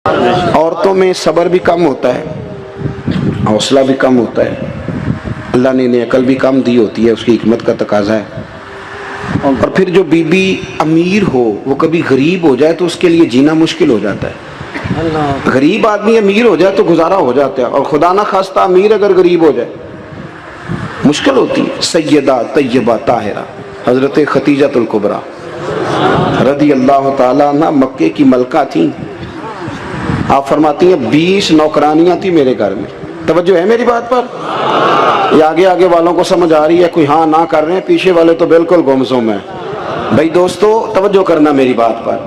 عورتوں میں صبر بھی کم ہوتا ہے، حوصلہ بھی کم ہوتا ہے، اللہ نے انہیں عقل بھی کم دی ہوتی ہے، اس کی حکمت کا تقاضا ہے۔ اور پھر جو بی بی امیر ہو وہ کبھی غریب ہو جائے تو اس کے لیے جینا مشکل ہو جاتا ہے۔ غریب آدمی امیر ہو جائے تو گزارا ہو جاتا ہے، اور خدا نہ خواستہ امیر اگر غریب ہو جائے مشکل ہوتی ہے۔ سیدہ طیبہ طاہرہ حضرت خدیجہ الکبریٰ رضی اللہ تعالیٰ عنہ مکے کی ملکہ تھیں۔ آپ فرماتی ہیں 20 نوکرانیاں تھیں میرے گھر میں۔ توجہ ہے میری بات پر؟ یہ آگے آگے والوں کو سمجھ آ رہی ہے، کوئی ہاں نہ کر رہے ہیں، پیچھے والے تو بالکل گمسم ہیں۔ بھائی دوستو توجہ کرنا میری بات پر۔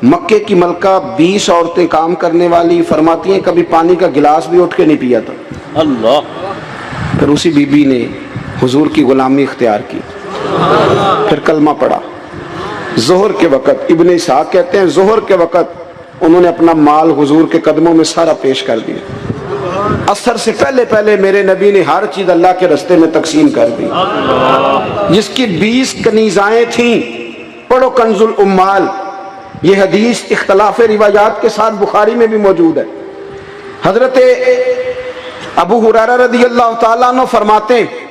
مکے کی ملکہ 20 عورتیں کام کرنے والی، فرماتی ہیں کبھی پانی کا گلاس بھی اٹھ کے نہیں پیا تھا۔ اللہ۔ پھر اسی بی بی نے حضور کی غلامی اختیار کی، پھر کلمہ پڑھا۔ ظہر کے وقت ابن اسحاق کہتے ہیں ظہر کے وقت انہوں نے اپنا مال حضور کے قدموں میں سارا پیش کر دیا۔ عصر سے پہلے پہلے میرے نبی نے ہر چیز اللہ کے رستے میں تقسیم کر دی۔ جس کی 20 کنیزائیں تھیں، پڑھو کنز الاموال، یہ حدیث اختلاف روایات کے ساتھ بخاری میں بھی موجود ہے۔ حضرت ابو ہریرہ رضی اللہ تعالیٰ عنہ فرماتے ہیں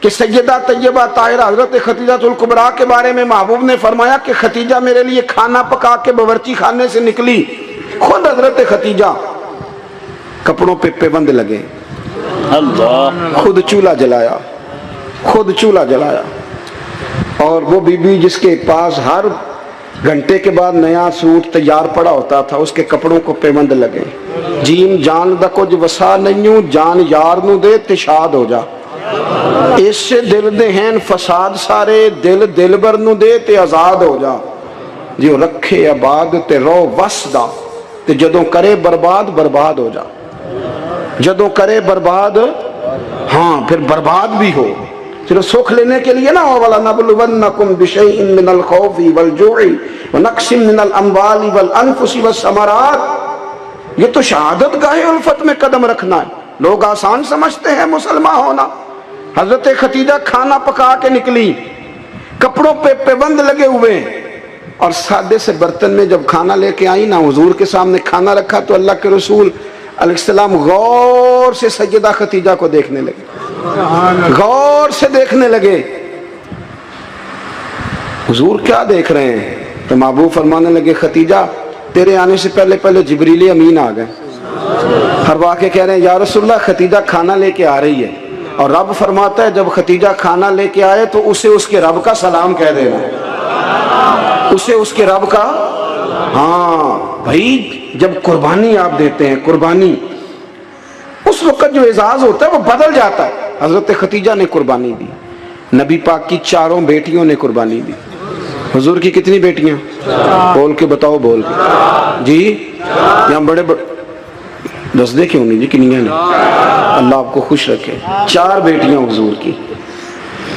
کہ سیدہ طیبہ طاہرہ حضرت خدیجہ الکبریٰ کے بارے میں محبوب نے فرمایا کہ خدیجہ میرے لیے کھانا پکا کے باورچی خانے سے نکلی، خود حضرت خدیجہ کپڑوں پہ پیوند لگے، خود چولہا جلایا، خود چولہا جلایا۔ اور وہ بی بی جس کے پاس ہر گھنٹے کے بعد نیا سوٹ تیار پڑا ہوتا تھا، اس کے کپڑوں کو پیوند لگے۔ جیم جان دا کچھ وسا نہیں، جان یار نو دے تشاد ہو جا، اس سے دل دے ہیں فساد سارے، دل دلبر نو دے تے آزاد ہو جا۔ جو رکھے آباد تے رو وسدا، تے جدوں کرے برباد برباد ہو جا۔ جدوں کرے برباد، ہاں پھر برباد بھی ہو۔ صرف سکھ لینے کے لیے نہ ہو، وَلَنَبْلُوَنَّكُمْ بِشَيْءٍ مِّنَ الْخَوْفِ وَالْجُوعِ وَنَقْصٍ مِّنَ الْأَمْوَالِ وَالْأَنفُسِ وَالثَّمَرَاتِ۔ یہ تو شہادت گاہ الفت میں قدم رکھنا ہے۔ لوگ آسان سمجھتے ہیں مسلمان ہونا۔ حضرت خدیجہ کھانا پکا کے نکلی، کپڑوں پہ پیوند لگے ہوئے، اور سادے سے برتن میں جب کھانا لے کے آئی نا، حضور کے سامنے کھانا رکھا تو اللہ کے رسول علیہ السلام غور سے سیدہ خدیجہ کو دیکھنے لگے، غور سے دیکھنے لگے۔ حضور کیا دیکھ رہے ہیں؟ تو محبوب فرمانے لگے خدیجہ تیرے آنے سے پہلے پہلے جبریل امین آ گئے۔ ہر واقع کہہ رہے ہیں یا رسول اللہ خدیجہ کھانا لے کے آ رہی ہے، اور رب فرماتا ہے جب خدیجہ کھانا لے کے آئے تو اسے اس کے رب کا سلام کہہ دینا، اسے اس کے رب کا۔ ہاں بھائی جب قربانی آپ دیتے ہیں، قربانی اس وقت جو اعزاز ہوتا ہے وہ بدل جاتا ہے۔ حضرت خدیجہ نے قربانی دی، نبی پاک کی 4 بیٹیوں نے قربانی دی۔ حضور کی کتنی بیٹیاں؟ بول کے بتاؤ، بول کے جی۔ یہاں بڑے بڑے دس دے کیوں نہیں جی، کنیاں نے؟ اللہ آپ کو خوش رکھے۔ 4 بیٹیاں حضور کی۔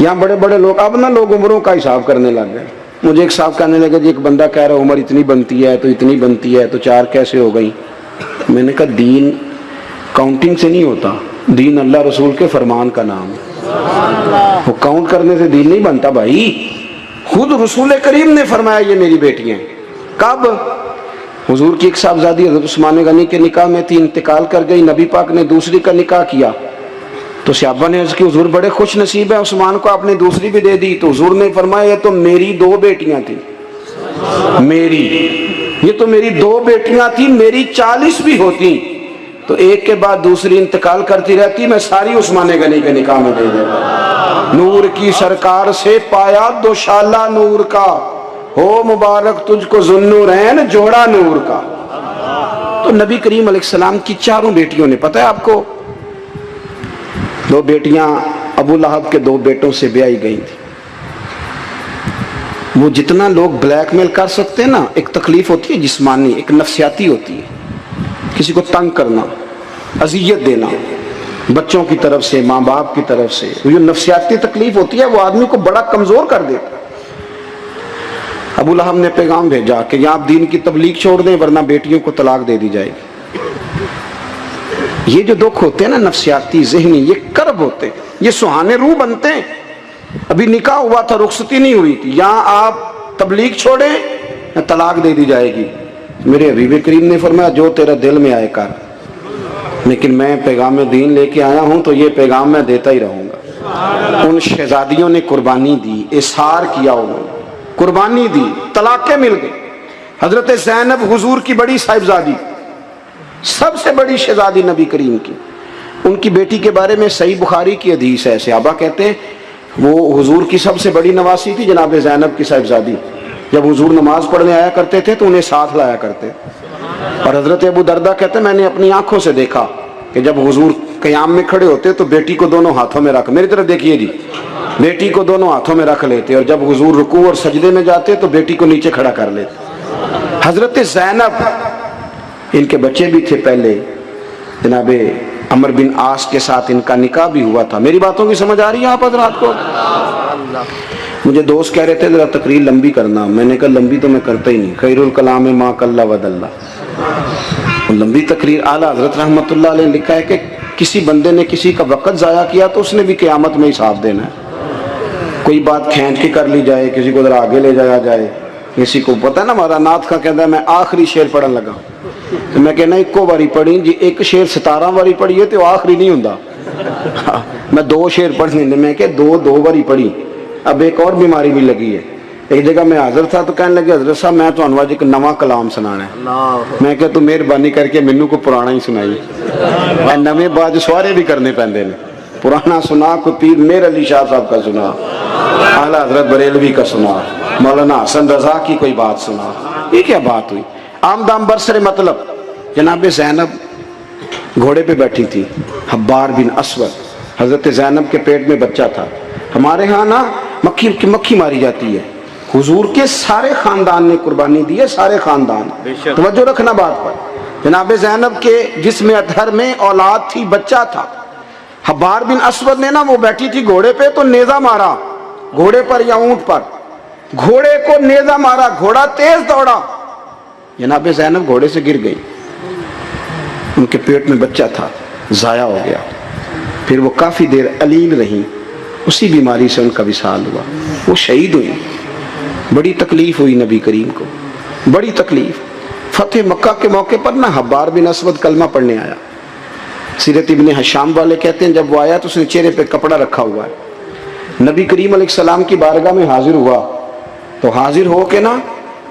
یہاں بڑے بڑے لوگ اب نہ لوگ عمروں کا حساب کرنے لگ گئے۔ مجھے ایک صاحب کہنے لگا جی ایک بندہ کہہ رہا عمر اتنی بنتی ہے تو اتنی بنتی ہے تو 4 کیسے ہو گئی؟ میں نے کہا دین کاؤنٹنگ سے نہیں ہوتا، دین اللہ رسول کے فرمان کا نام ہے۔ وہ کاؤنٹ کرنے سے دین نہیں بنتا بھائی۔ خود رسول کریم نے فرمایا یہ میری بیٹیاں ہیں۔ کب؟ حضور کی ایک صاحبزادی حضرت عثمان غنی کے نکاح میں تھی، انتقال کر گئی، نبی پاک نے دوسری کا نکاح کیا تو صحابہ نے عرض کی حضور بڑے خوش نصیب ہیں، عثمان کو آپ نے دوسری بھی دے دی۔ تو حضور نے فرمایا یہ تو میری 2 بیٹیاں تھیں، میری یہ تو میری 2 بیٹیاں تھیں، میری 40 بھی ہوتی تو ایک کے بعد دوسری انتقال کرتی رہتی، میں ساری عثمان غنی کے نکاح میں دے دیتا۔ نور کی سرکار سے پایا دوشالہ نور کا، ہو مبارک تجھ کو ذوالنورین جوڑا نور کا۔ تو نبی کریم علیہ السلام کی 4 بیٹیوں نے، پتہ ہے آپ کو 2 بیٹیاں ابو لہب کے 2 بیٹوں سے بیائی گئی تھی۔ وہ جتنا لوگ بلیک میل کر سکتے ہیں نا، ایک تکلیف ہوتی ہے جسمانی، ایک نفسیاتی ہوتی ہے، کسی کو تنگ کرنا، اذیت دینا، بچوں کی طرف سے، ماں باپ کی طرف سے، جو نفسیاتی تکلیف ہوتی ہے وہ آدمی کو بڑا کمزور کر دیتا ہے۔ ابو لہب نے پیغام بھیجا کہ یا آپ دین کی تبلیغ چھوڑ دیں ورنہ بیٹیوں کو طلاق دے دی جائے گی۔ یہ جو دکھ ہوتے ہیں نا نفسیاتی ذہنی، یہ کرب ہوتے ہیں، یہ سہانے روح بنتے ہیں۔ ابھی نکاح ہوا تھا، رخصتی نہیں ہوئی تھی، یہاں آپ تبلیغ چھوڑیں یا طلاق دے دی جائے گی، میرے حبیب کریم نے فرمایا جو تیرا دل میں آئے کر، لیکن میں پیغام دین لے کے آیا ہوں تو یہ پیغام میں دیتا ہی رہوں گا۔ ان شہزادیوں نے قربانی دی، اصرار کیا، انہوں نے قربانی دی، طلاقیں مل گئی۔ حضرت زینب حضور کی بڑی صاحبزادی، سب سے بڑی شہزادی نبی کریم کی، ان کی بیٹی کے بارے میں صحیح بخاری کی حدیث ہے، صحابہ کہتے ہیں وہ حضور کی سب سے بڑی نواسی تھی جناب زینب کی صاحبزادی۔ جب حضور نماز پڑھنے آیا کرتے تھے تو انہیں ساتھ لایا کرتے، اور حضرت ابو دردہ کہتے ہیں میں نے اپنی آنکھوں سے دیکھا کہ جب حضور قیام میں کھڑے ہوتے تو بیٹی کو دونوں ہاتھوں میں رکھ، میری طرف دیکھیے جی، بیٹی کو دونوں ہاتھوں میں رکھ لیتے، اور جب حضور رکوع اور سجدے میں جاتے تو بیٹی کو نیچے کھڑا کر لیتے۔ حضرت زینب، ان کے بچے بھی تھے پہلے، جناب عمر بن عاص کے ساتھ ان کا نکاح بھی ہوا تھا۔ میری باتوں کی سمجھ آ رہی ہے آپ حضرات کو؟ مجھے دوست کہہ رہے تھے ذرا تقریر لمبی کرنا، میں نے کہا لمبی تو میں کرتا ہی نہیں، خیر الکلام ما قل ودل۔ لمبی تقریر، اعلیٰ حضرت رحمۃ اللہ علیہ نے لکھا ہے کہ کسی بندے نے کسی کا وقت ضائع کیا تو اس نے بھی قیامت میں حساب دینا ہے۔ کوئی بات کھینچ کے کر لی جائے، کسی کو ذرا آگے لے جایا جائے، کسی کو پتہ ہے نا ہمارا نعت کا کہتا ہے میں آخری شعر پڑھن لگا تو میں کہنا ایک باری پڑھی جی، ایک شعر 17 باری پڑھی ہے تو آخری نہیں ہوندا، میں 2 شعر پڑھنے میں کہ 2 باری پڑھی۔ اب ایک اور بیماری بھی لگی ہے، ایک جگہ میں حاضر تھا تو کہنے لگے حضرت صاحب میں تمہیں آج ایک نواں کلام سنانا ہے۔ میں کہ تو مہربانی کر کے مینوں کو پرانا ہی سنائی، میں نویں باج سوارے بھی کرنے پیندے نے، پرانا سنا کوئی پیر میر علی شاہ صاحب کا سنا، اعلیٰ حضرت بریلوی کا سنا، مولانا حسن رضا کی کوئی بات سنا، یہ کیا بات ہوئی؟ آمدام برسر مطلب جناب زینب گھوڑے پہ بیٹھی تھی، حبار بن اسود، حضرت زینب کے پیٹ میں بچہ تھا۔ ہمارے ہاں نا مکھی ماری جاتی ہے، حضور کے سارے خاندان نے قربانی دی ہے، سارے خاندان، توجہ رکھنا بات پر۔ جناب زینب کے جسم اطہر میں اولاد تھی، بچہ تھا۔ حبار بن اسود نے نا وہ بیٹھی تھی گھوڑے پہ تو نیزہ مارا گھوڑے پر یا اونٹ پر، گھوڑے کو نیزہ مارا، گھوڑا تیز دوڑا، جناب زینب گھوڑے سے گر گئی، ان کے پیٹ میں بچہ تھا، ضائع ہو گیا۔ پھر وہ کافی دیر علیل رہی، اسی بیماری سے ان کا وصال ہوا، وہ شہید ہوئی۔ بڑی تکلیف ہوئی نبی کریم کو، بڑی تکلیف۔ فتح مکہ کے موقع پر نا حبار بن اسود کلمہ پڑھنے آیا، سیرت ابن حشام والے کہتے ہیں جب وہ آیا تو اس نے چہرے پہ کپڑا رکھا ہوا ہے، نبی کریم علیہ السلام کی بارگاہ میں حاضر ہوا تو حاضر ہو کے نا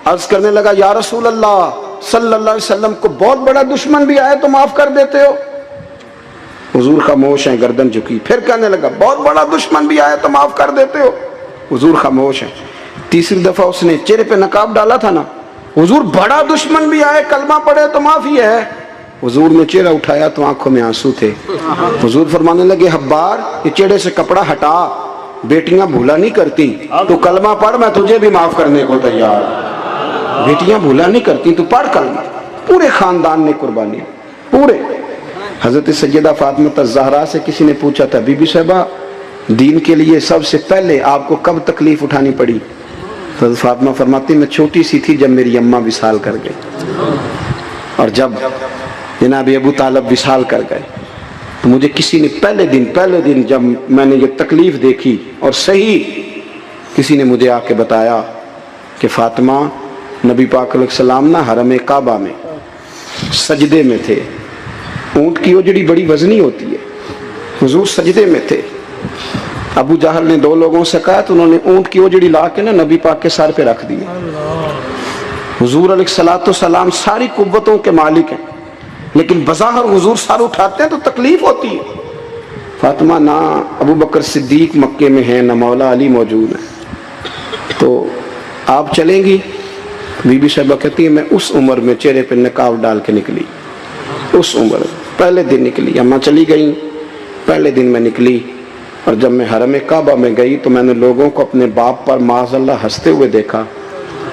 عرض کرنے لگا یا رسول اللہ صلی اللہ علیہ وسلم کو بہت بڑا دشمن بھی آئے تو معاف کر دیتے ہو؟ حضور خاموش ہیں، گردن جھکی۔ پھر کہنے لگا بہت بڑا دشمن بھی آئے تو معاف کر دیتے ہو؟ حضور خاموش ہیں۔ تیسری دفعہ اس نے چہرے پہ نقاب ڈالا تھا نا، حضور بڑا دشمن بھی آئے کلمہ پڑھے تو معافی ہے؟ حضور نے چہرہ اٹھایا تو آنکھوں میں آنسو تھے۔ حضور فرمانے لگے حبار یہ چہرے سے کپڑا ہٹا، بیٹیاں بھولا نہیں کرتی، تو کلمہ پڑھ میں تجھے بھی معاف کرنے کو تیار۔ بیٹیاں بھولا نہیں کرتی، تو پڑھ کلمہ۔ پورے خاندان نے قربانی، پورے۔ حضرت سیدہ فاطمہ الزہرا سے کسی نے پوچھا تھا بی بی صاحبہ دین کے لیے سب سے پہلے آپ کو کب تکلیف اٹھانی پڑی؟ حضرت فاطمہ فرماتی میں چھوٹی سی تھی جب میری اماں وصال کر گئی، اور جب جناب ابو طالب وصال کر گئے تو مجھے کسی نے پہلے دن جب میں نے یہ تکلیف دیکھی اور صحیح کسی نے مجھے آ کے بتایا کہ فاطمہ نبی پاک علیہ السلام نا حرم کعبہ میں سجدے میں تھے، اونٹ کی اوجڑی بڑی وزنی ہوتی ہے، حضور سجدے میں تھے، ابو جہل نے 2 لوگوں سے کہا تو انہوں نے اونٹ کی اوجڑی لا کے نا نبی پاک کے سر پہ رکھ دی۔ حضور علیہ السلام ساری قوتوں کے مالک ہیں، لیکن بظاہر حضور سر اٹھاتے ہیں تو تکلیف ہوتی ہے۔ فاطمہ نہ ابو بکر صدیق مکے میں ہیں، نہ مولا علی موجود ہیں، تو آپ چلیں گی؟ بی بی صاحبہ کہتی ہے میں اس عمر میں چہرے پہ نقاب ڈال کے نکلی، اس عمر پہلے دن نکلی، اماں چلی گئیں، پہلے دن میں نکلی، اور جب میں حرم کعبہ میں گئی تو میں نے لوگوں کو اپنے باپ پر معاذ اللہ ہنستے ہوئے دیکھا۔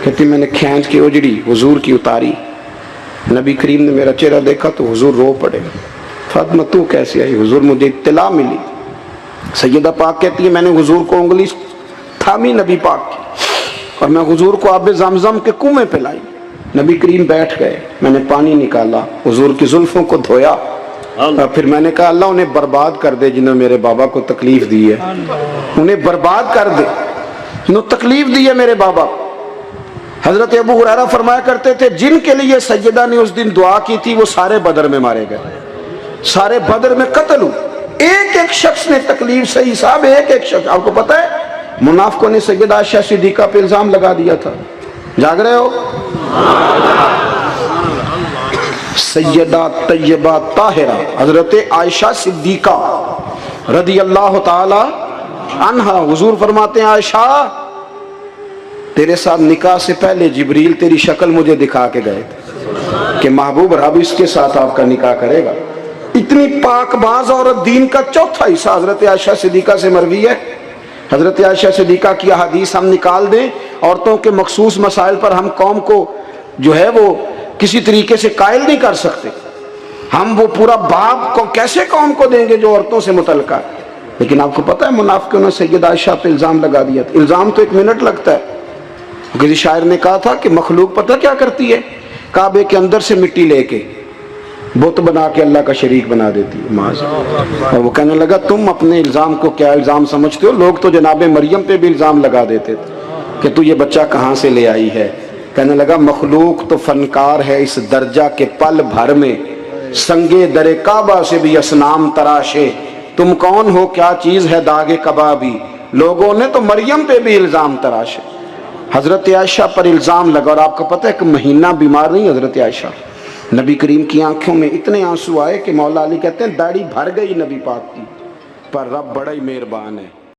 کہتی میں نے کھینچ کے اوجڑی حضور کی اتاری، نبی کریم نے میرا چہرہ دیکھا تو حضور رو پڑے۔ فاطمہ تو کیسے آئی؟ حضور مجھے اطلاع ملی۔ سیدہ پاک کہتی ہے میں نے حضور کو انگلی تھامی نبی پاک کی، اور میں حضور کو آب زمزم کے کنویں پہ لائی، نبی کریم بیٹھ گئے، میں نے پانی نکالا، حضور کی زلفوں کو دھویا، اور پھر میں نے کہا اللہ انہیں برباد کر دے جنہوں میرے بابا کو تکلیف دی ہے، انہیں برباد کر دے جنہوں تکلیف دی ہے میرے بابا۔ حضرت ابو ہریرہ فرمایا کرتے تھے جن کے لیے سیدہ نے اس دن دعا کی تھی وہ سارے بدر میں مارے گئے، سارے بدر میں قتل ہوئے، ایک ایک شخص نے تکلیف صحیح صاحب، ایک ایک شخص. آپ کو پتہ ہے منافقوں نے سیدہ عائشہ صدیقہ پہ الزام لگا دیا تھا، جاگ رہے ہو؟ سیدہ طیبہ طاہرہ حضرت عائشہ صدیقہ رضی اللہ تعالی عنہا، حضور فرماتے ہیں عائشہ تیرے ساتھ نکاح سے پہلے جبریل تیری شکل مجھے دکھا کے گئے تھے کہ محبوب رب اس کے ساتھ آپ کا نکاح کرے گا. اتنی پاک باز عورت، دین کا چوتھا حصہ حضرت عائشہ صدیقہ سے مروی ہے. حضرت عائشہ صدیقہ کی احادیث ہم نکال دیں، عورتوں کے مخصوص مسائل پر ہم قوم کو جو ہے وہ کسی طریقے سے قائل نہیں کر سکتے. ہم وہ پورا باب کو کیسے قوم کو دیں گے جو عورتوں سے متعلقہ ہے. لیکن آپ کو پتہ ہے منافقوں نے سیدہ عائشہ پہ الزام لگا دیا تھا. الزام تو 1 منٹ لگتا ہے. کسی شاعر نے کہا تھا کہ مخلوق پتہ کیا کرتی ہے، کعبے کے اندر سے مٹی لے کے بت بنا کے اللہ کا شریک بنا دیتی ہے معاذ. اور وہ کہنے لگا تم اپنے الزام کو کیا الزام سمجھتے ہو؟ لوگ تو جناب مریم پہ بھی الزام لگا دیتے تھے کہ تو یہ بچہ کہاں سے لے آئی ہے. کہنے لگا مخلوق تو فنکار ہے اس درجہ کے پل بھر میں، سنگے در کعبہ سے بھی اصنام تراشے. تم کون ہو، کیا چیز ہے داغ کبابی، لوگوں نے تو مریم پہ بھی الزام تراشے. حضرت عائشہ پر الزام لگا. اور آپ کو پتہ ہے کہ مہینہ بیمار نہیں حضرت عائشہ. نبی کریم کی آنکھوں میں اتنے آنسو آئے کہ مولا علی کہتے ہیں داڑھی بھر گئی نبی پاک کی، پر رب بڑا ہی مہربان ہے.